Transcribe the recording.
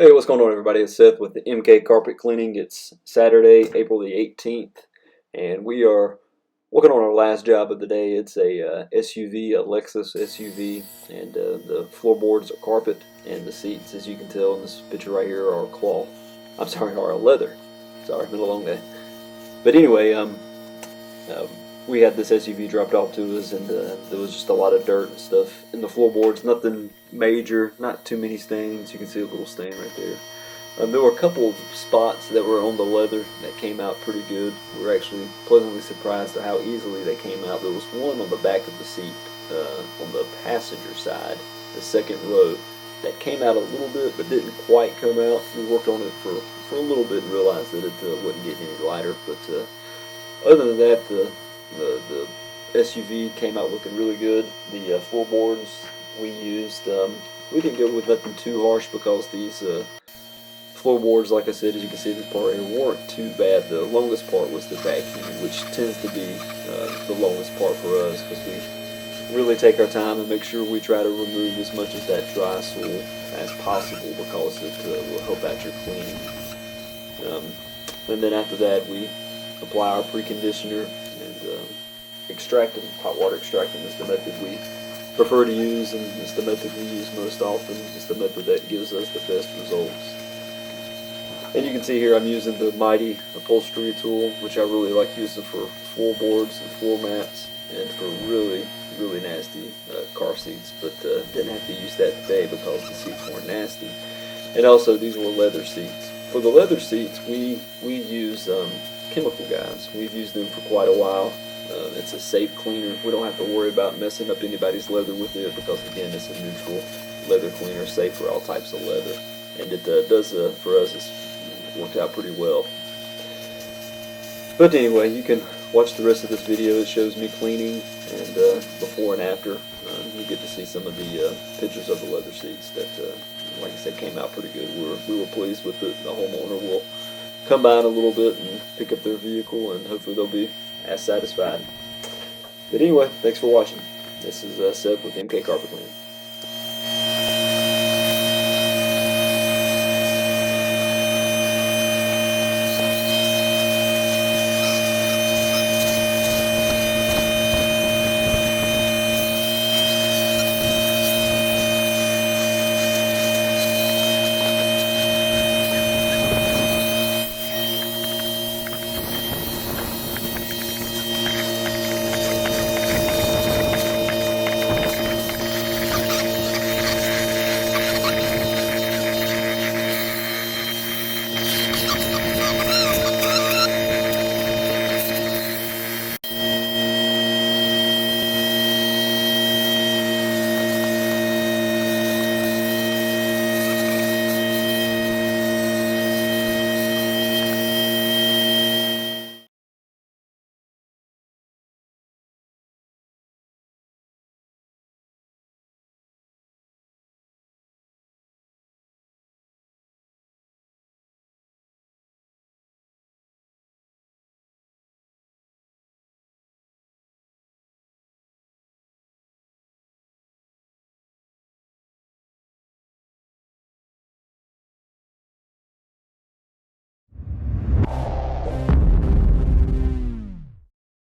Hey, what's going on, everybody? It's Seth with the MK Carpet Cleaning. It's Saturday, April the 18th, and we are working on our last job of the day. It's a SUV, a Lexus SUV, and the floorboards are carpet, and the seats, as you can tell in this picture right here, are cloth. I'm sorry, are leather. Sorry, been a long day. But anyway, uh, we had this SUV dropped off to us, and there was just a lot of dirt and stuff in the floorboards. Nothing major, not too many stains. You can see a little stain right there. There were a couple of spots that were on the leather that came out pretty good. We were actually pleasantly surprised at how easily they came out. There was one on the back of the seat, on the passenger side, the second row, that came out a little bit but didn't quite come out. We worked on it for a little bit and realized that it wasn't getting any lighter. But other than that, the SUV came out looking really good. The floorboards we used, we didn't go with nothing too harsh because these floorboards, like I said, as you can see this part here, weren't too bad. The longest part was the vacuum, which tends to be the longest part for us because we really take our time and make sure we try to remove as much of that dry soil as possible because it will help out your cleaning. And then after that, we apply our preconditioner and extracting. Hot water extracting is the method we prefer to use, and it's the method we use most often. It's the method that gives us the best results. And you can see here I'm using the Mighty upholstery tool, which I really like using for floorboards and floor mats and for really nasty car seats, but didn't have to use that today because the seats weren't nasty. And also these were leather seats. For the leather seats, we use chemical guys. We've used them for quite a while. It's a safe cleaner. We don't have to worry about messing up anybody's leather with it because, again, it's a neutral leather cleaner, safe for all types of leather. And it does, for us, it's worked out pretty well. But anyway, you can watch the rest of this video. It shows me cleaning and before and after. You get to see some of the pictures of the leather seats that, like I said, came out pretty good. We were pleased with it. The homeowner will come by in a little bit and pick up their vehicle, and hopefully they'll be as satisfied. But anyway, thanks for watching. This is Seth with MK Carpet Cleaning.